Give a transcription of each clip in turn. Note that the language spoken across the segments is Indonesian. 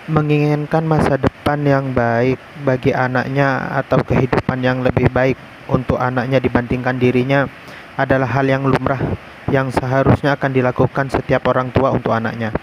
Menginginkan masa depan yang baik bagi anaknya atau kehidupan yang lebih baik untuk anaknya dibandingkan dirinya adalah hal yang lumrah yang seharusnya akan dilakukan setiap orang tua untuk anaknya,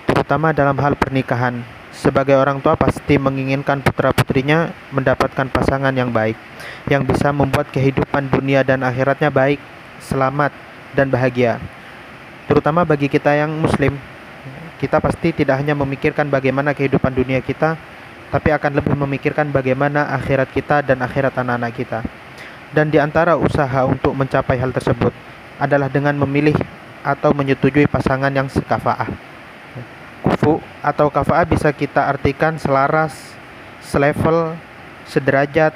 terutama dalam hal pernikahan. Sebagai orang tua pasti menginginkan putra-putrinya mendapatkan pasangan yang baik, yang bisa membuat kehidupan dunia dan akhiratnya baik, selamat, dan bahagia. Terutama bagi kita yang muslim, kita pasti tidak hanya memikirkan bagaimana kehidupan dunia kita, tapi akan lebih memikirkan bagaimana akhirat kita dan akhirat anak-anak kita. Dan di antara usaha untuk mencapai hal tersebut adalah dengan memilih atau menyetujui pasangan yang sekafaah. Kufu atau kafaah bisa kita artikan selaras, selevel, sederajat,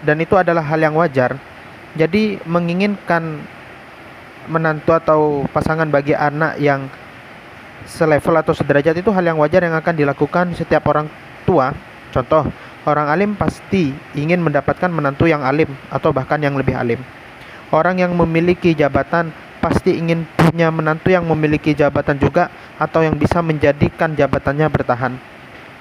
dan itu adalah hal yang wajar. Jadi menginginkan menantu atau pasangan bagi anak yang selevel atau sederajat itu hal yang wajar yang akan dilakukan setiap orang tua. Contoh, orang alim pasti ingin mendapatkan menantu yang alim atau bahkan yang lebih alim. Orang yang memiliki jabatan pasti ingin punya menantu yang memiliki jabatan juga atau yang bisa menjadikan jabatannya bertahan.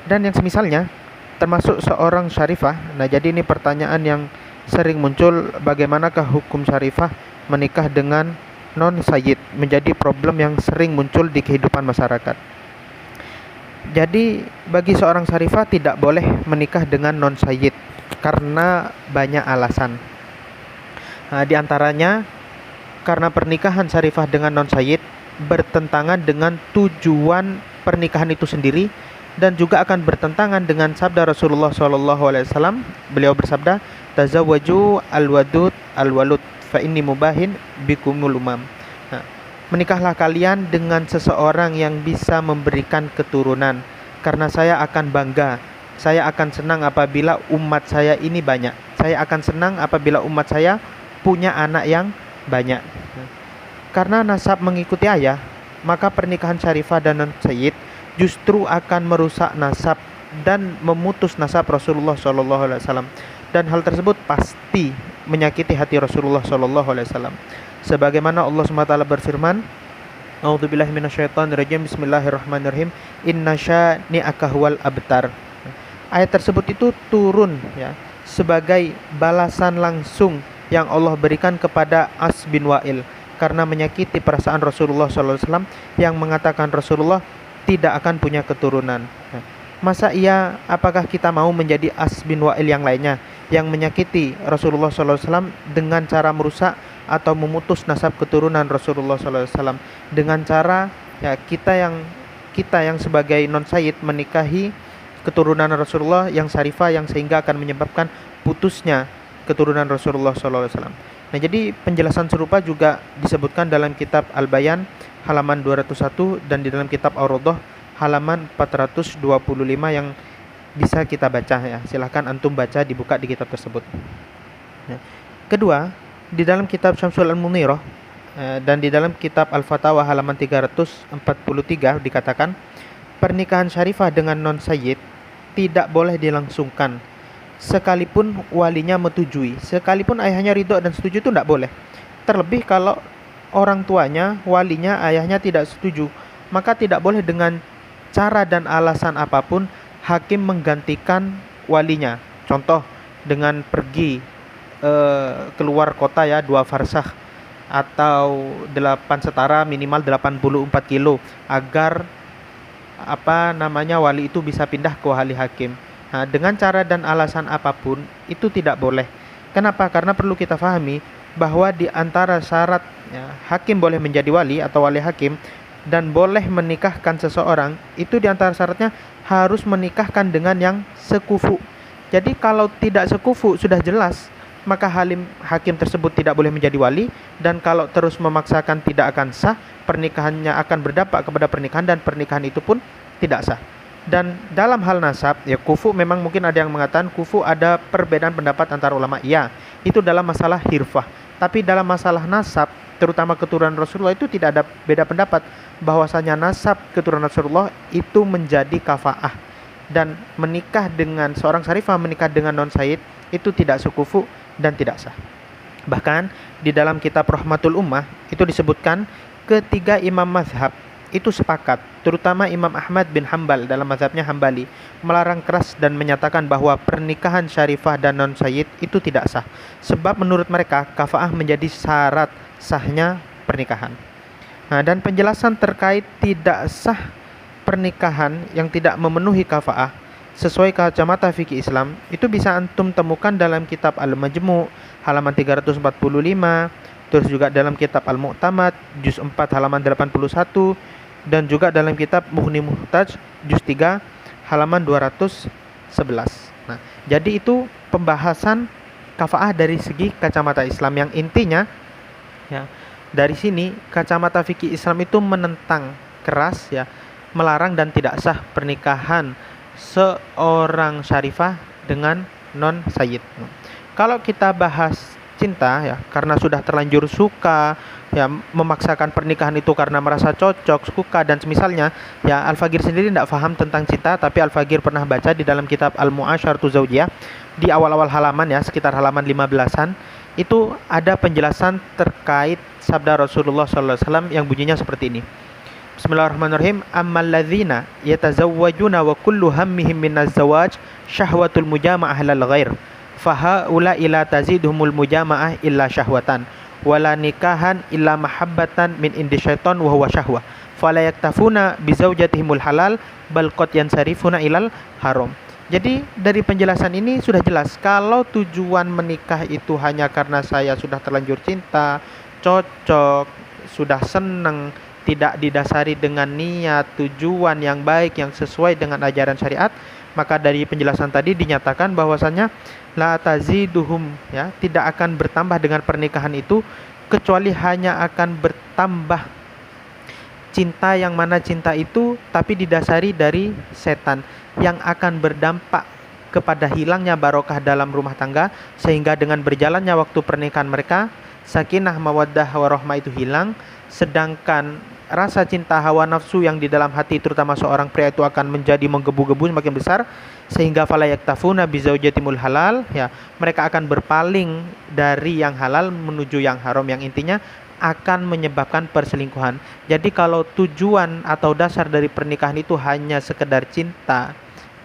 Dan yang semisalnya, termasuk seorang syarifah. Nah, jadi ini pertanyaan yang sering muncul, bagaimanakah hukum syarifah menikah dengan non sayyid, menjadi problem yang sering muncul di kehidupan masyarakat. Jadi bagi seorang syarifah tidak boleh menikah dengan non sayyid karena banyak alasan. Di antaranya karena pernikahan syarifah dengan non sayyid bertentangan dengan tujuan pernikahan itu sendiri dan juga akan bertentangan dengan sabda Rasulullah SAW. Beliau bersabda, "Tazawwaju al-wadud al-walud fa inni mubahin bikumul umam." Nah, menikahlah kalian dengan seseorang yang bisa memberikan keturunan, karena saya akan bangga, saya akan senang apabila umat saya ini banyak. Saya akan senang apabila umat saya punya anak yang banyak. Karena nasab mengikuti ayah, maka pernikahan syarifah dan non sayyid justru akan merusak nasab dan memutus nasab Rasulullah SAW. Dan hal tersebut pasti menyakiti hati Rasulullah SAW. Sebagaimana Allah SWT berfirman, A'udzubillahi minasyaitonirrajim, Bismillahirrahmanirrahim, Inna syani'aka huwal abtar. Ayat tersebut itu turun ya sebagai balasan langsung yang Allah berikan kepada As bin Wa'il karena menyakiti perasaan Rasulullah SAW yang mengatakan Rasulullah tidak akan punya keturunan. Masa iya, apakah kita mau menjadi As bin Wa'il yang lainnya yang menyakiti Rasulullah SAW dengan cara merusak atau memutus nasab keturunan Rasulullah SAW dengan cara ya kita yang sebagai non sayyid menikahi keturunan Rasulullah yang syarifah yang sehingga akan menyebabkan putusnya keturunan Rasulullah SAW. Nah, jadi penjelasan serupa juga disebutkan dalam kitab Al-Bayan halaman 201 dan di dalam kitab Ar-Rawdah halaman 425 yang bisa kita baca ya. Silahkan antum baca, dibuka di kitab tersebut. Nah, kedua, di dalam kitab Syamsul Al-Munirah dan di dalam kitab Al-Fatawa halaman 343 dikatakan pernikahan syarifah dengan non sayyid tidak boleh dilangsungkan sekalipun walinya metujui, sekalipun ayahnya ridho dan setuju itu tidak boleh. Terlebih kalau orang tuanya, walinya, ayahnya tidak setuju, maka tidak boleh dengan cara dan alasan apapun hakim menggantikan walinya. Contoh dengan pergi keluar kota ya 2 farsakh atau 8 setara minimal 84 kilo agar wali itu bisa pindah ke wali hakim. Nah, dengan cara dan alasan apapun itu tidak boleh. Kenapa? Karena perlu kita pahami bahwa di antara syarat ya, hakim boleh menjadi wali atau wali hakim dan boleh menikahkan seseorang, itu di antara syaratnya harus menikahkan dengan yang sekufu. Jadi kalau tidak sekufu sudah jelas, maka hakim tersebut tidak boleh menjadi wali, dan kalau terus memaksakan tidak akan sah, pernikahannya akan berdampak kepada pernikahan dan pernikahan itu pun tidak sah. Dan dalam hal nasab, ya kufu memang mungkin ada yang mengatakan kufu ada perbedaan pendapat antara ulama. Ya, itu dalam masalah hirfah. Tapi dalam masalah nasab, terutama keturunan Rasulullah itu tidak ada beda pendapat bahwasanya nasab keturunan Rasulullah itu menjadi kafaah. Dan menikah dengan seorang syarifah menikah dengan non sayyid itu tidak sekufu dan tidak sah. Bahkan di dalam kitab Rahmatul Ummah itu disebutkan ketiga imam mazhab itu sepakat, terutama Imam Ahmad bin Hambal dalam mazhabnya Hambali, melarang keras dan menyatakan bahwa pernikahan syarifah dan non-sayyid itu tidak sah. Sebab menurut mereka, kafaah menjadi syarat sahnya pernikahan. Nah, dan penjelasan terkait tidak sah pernikahan yang tidak memenuhi kafaah sesuai kacamata fikih Islam itu bisa antum temukan dalam kitab Al-Majmu' halaman 345, terus juga dalam kitab Al-Mu'tamad juz 4 halaman 81, dan juga dalam kitab Mughni Muhtaj juz 3 halaman 211. Nah, jadi itu pembahasan kafaah dari segi kacamata Islam yang intinya ya, dari sini kacamata fikih Islam itu menentang keras ya, melarang dan tidak sah pernikahan seorang syarifah dengan non sayyid. Kalau kita bahas cinta ya, karena sudah terlanjur suka ya, memaksakan pernikahan itu karena merasa cocok, suka dan semisalnya ya, Al-Fagir sendiri tidak paham tentang cinta, tapi Al-Fagir pernah baca di dalam kitab Al-Mu'asyaratu Zawjiyah di awal-awal halaman ya, sekitar halaman 15-an itu ada penjelasan terkait sabda Rasulullah SAW yang bunyinya seperti ini. Bismillahirrahmanirrahim. Ammal ladzina yatazawwajuna wa kullu hammihim minaz zawaj syahwatul mujama'ah lal ghair fahaula ila tazidhumul mujama'ah illa syahwatan wala nikahan illa mahabbatan min indi syaiton wa huwa syahwah fala yaktafuna bi zaujatihimul halal bal qad yansarifuna ilal haram. Jadi dari penjelasan ini sudah jelas kalau tujuan menikah itu hanya karena saya sudah terlanjur cinta, cocok, sudah senang, tidak didasari dengan niat, tujuan yang baik yang sesuai dengan ajaran syariat, maka dari penjelasan tadi dinyatakan bahwasannya la taziduhum ya, tidak akan bertambah dengan pernikahan itu kecuali hanya akan bertambah cinta, yang mana cinta itu tapi didasari dari setan yang akan berdampak kepada hilangnya barokah dalam rumah tangga, sehingga dengan berjalannya waktu pernikahan mereka sakinah mawaddah warahmah itu hilang, sedangkan rasa cinta hawa nafsu yang di dalam hati terutama seorang pria itu akan menjadi menggebu-gebu semakin besar, sehingga fala yaktafuna bizaujatimul halal ya, mereka akan berpaling dari yang halal menuju yang haram, yang intinya akan menyebabkan perselingkuhan. Jadi kalau tujuan atau dasar dari pernikahan itu hanya sekedar cinta,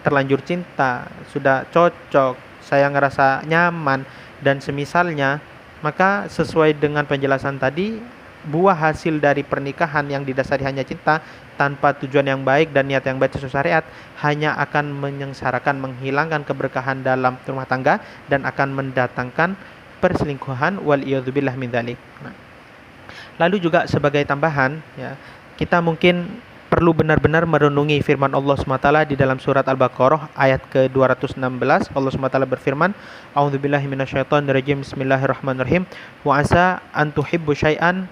terlanjur cinta, sudah cocok, saya ngerasa nyaman dan semisalnya, maka sesuai dengan penjelasan tadi, buah hasil dari pernikahan yang didasari hanya cinta tanpa tujuan yang baik dan niat yang baik sesuai syariat hanya akan menyengsarakan, menghilangkan keberkahan dalam rumah tangga dan akan mendatangkan perselingkuhan, wal iyadzubillah min dzalik. Nah, lalu juga sebagai tambahan ya, kita mungkin perlu benar-benar merenungi firman Allah SWT di dalam surat Al-Baqarah ayat ke-216. Allah SWT berfirman, A'udzubillahi minasyaitonirrajim, Bismillahirrahmanirrahim, wa asa an tuhibbu syai'an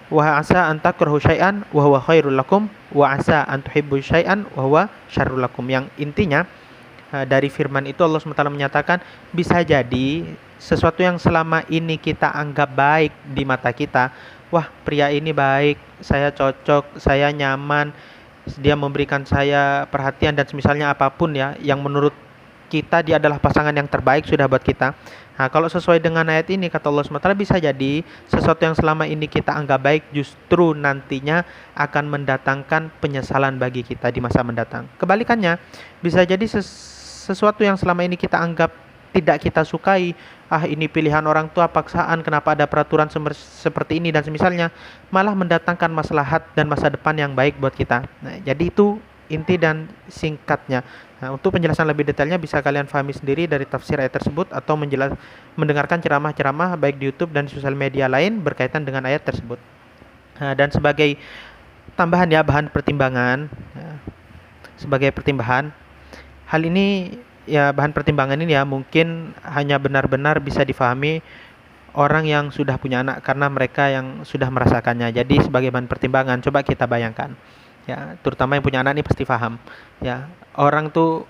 wa asa an takrahu syai'an wa huwa khairul lakum wa asa an tuhibbu syai'an wa huwa syarrul lakum. Yang intinya dari firman itu Allah SWT menyatakan bisa jadi sesuatu yang selama ini kita anggap baik di mata kita, wah pria ini baik, saya cocok, saya nyaman, dia memberikan saya perhatian dan semisalnya apapun ya, yang menurut kita dia adalah pasangan yang terbaik sudah buat kita. Nah, kalau sesuai dengan ayat ini kata Allah SWT, bisa jadi sesuatu yang selama ini kita anggap baik justru nantinya akan mendatangkan penyesalan bagi kita di masa mendatang. Kebalikannya, bisa jadi sesuatu yang selama ini kita anggap tidak kita sukai, ini pilihan orang tua paksaan, kenapa ada peraturan seperti ini dan semisalnya, malah mendatangkan maslahat dan masa depan yang baik buat kita. Nah, jadi itu inti dan singkatnya. Nah, untuk penjelasan lebih detailnya bisa kalian pahami sendiri dari tafsir ayat tersebut atau mendengarkan ceramah-ceramah baik di YouTube dan di sosial media lain berkaitan dengan ayat tersebut. Nah, dan sebagai tambahan ya, bahan pertimbangan ya, sebagai pertimbangan hal ini ya, bahan pertimbangan ini ya mungkin hanya benar-benar bisa difahami orang yang sudah punya anak karena mereka yang sudah merasakannya. Jadi sebagai bahan pertimbangan coba kita bayangkan ya, terutama yang punya anak ini pasti paham ya, orang tuh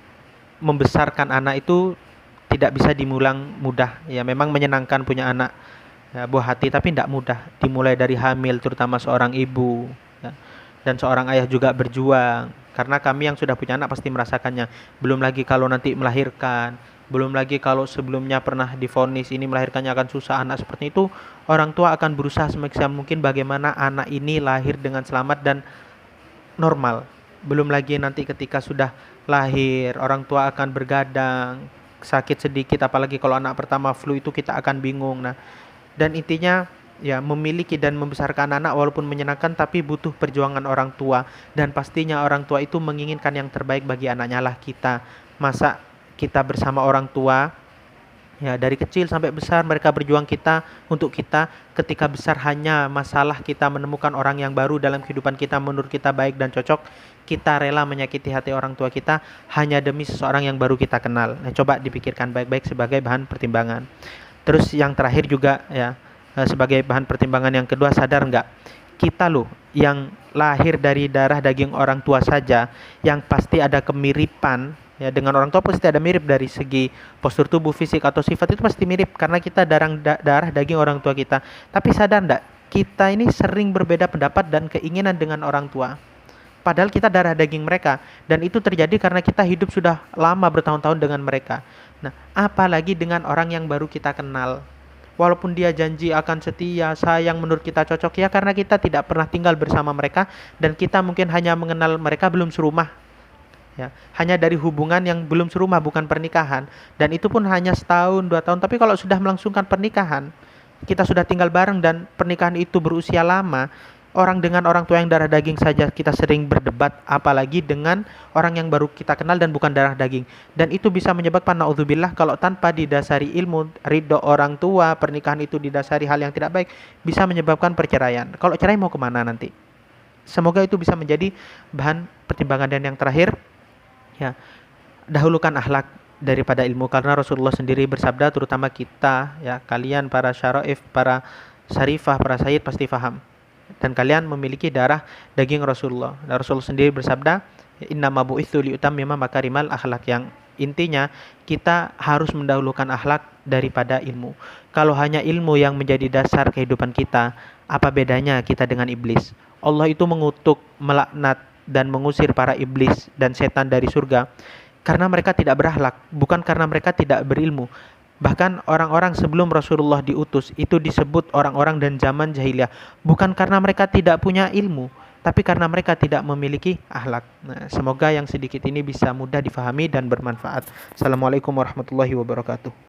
membesarkan anak itu tidak bisa dimulang mudah ya, memang menyenangkan punya anak ya, buah hati, tapi tidak mudah dimulai dari hamil, terutama seorang ibu ya, dan seorang ayah juga berjuang, karena kami yang sudah punya anak pasti merasakannya. Belum lagi kalau nanti melahirkan, belum lagi kalau sebelumnya pernah divonis ini melahirkannya akan susah, anak seperti itu, orang tua akan berusaha semaksimal mungkin bagaimana anak ini lahir dengan selamat dan normal. Belum lagi nanti ketika sudah lahir, orang tua akan bergadang, sakit sedikit, apalagi kalau anak pertama flu itu kita akan bingung. Nah, dan intinya ya memiliki dan membesarkan anak walaupun menyenangkan tapi butuh perjuangan orang tua, dan pastinya orang tua itu menginginkan yang terbaik bagi anaknya lah kita. Masa kita bersama orang tua ya dari kecil sampai besar mereka berjuang kita untuk kita, ketika besar hanya masalah kita menemukan orang yang baru dalam kehidupan kita menurut kita baik dan cocok, kita rela menyakiti hati orang tua kita hanya demi seseorang yang baru kita kenal. Nah, coba dipikirkan baik-baik sebagai bahan pertimbangan. Terus yang terakhir juga ya, sebagai bahan pertimbangan yang kedua, sadar nggak kita loh yang lahir dari darah daging orang tua saja yang pasti ada kemiripan ya dengan orang tua, pasti ada mirip dari segi postur tubuh, fisik atau sifat, itu pasti mirip karena kita darah daging orang tua kita. Tapi sadar nggak kita ini sering berbeda pendapat dan keinginan dengan orang tua, padahal kita darah daging mereka, dan itu terjadi karena kita hidup sudah lama bertahun-tahun dengan mereka. Nah, apalagi dengan orang yang baru kita kenal. Walaupun dia janji akan setia, sayang, menurut kita cocok, ya karena kita tidak pernah tinggal bersama mereka dan kita mungkin hanya mengenal mereka belum serumah. Ya, hanya dari hubungan yang belum serumah, bukan pernikahan, dan itu pun hanya setahun 2 tahun. Tapi kalau sudah melangsungkan pernikahan, kita sudah tinggal bareng dan pernikahan itu berusia lama, dengan orang tua yang darah daging saja kita sering berdebat, apalagi dengan orang yang baru kita kenal dan bukan darah daging. Dan itu bisa menyebabkan, naudzubillah, kalau tanpa didasari ilmu, ridho orang tua, pernikahan itu didasari hal yang tidak baik, bisa menyebabkan perceraian. Kalau cerai mau kemana nanti? Semoga itu bisa menjadi bahan pertimbangan. Dan yang terakhir ya, dahulukan akhlak daripada ilmu, karena Rasulullah sendiri bersabda, terutama kita ya, kalian para syaraif, para syarifah, para sayyid pasti paham, dan kalian memiliki darah daging Rasulullah. Dan Rasulullah sendiri bersabda, innama bu'itsu liutammima makarimal akhlak, yang intinya kita harus mendahulukan akhlak daripada ilmu. Kalau hanya ilmu yang menjadi dasar kehidupan kita, apa bedanya kita dengan iblis? Allah itu mengutuk, melaknat dan mengusir para iblis dan setan dari surga karena mereka tidak berakhlak, bukan karena mereka tidak berilmu. Bahkan orang-orang sebelum Rasulullah diutus itu disebut orang-orang dan zaman jahiliyah, bukan karena mereka tidak punya ilmu, tapi karena mereka tidak memiliki akhlak. Nah, semoga yang sedikit ini bisa mudah difahami dan bermanfaat. Assalamualaikum warahmatullahi wabarakatuh.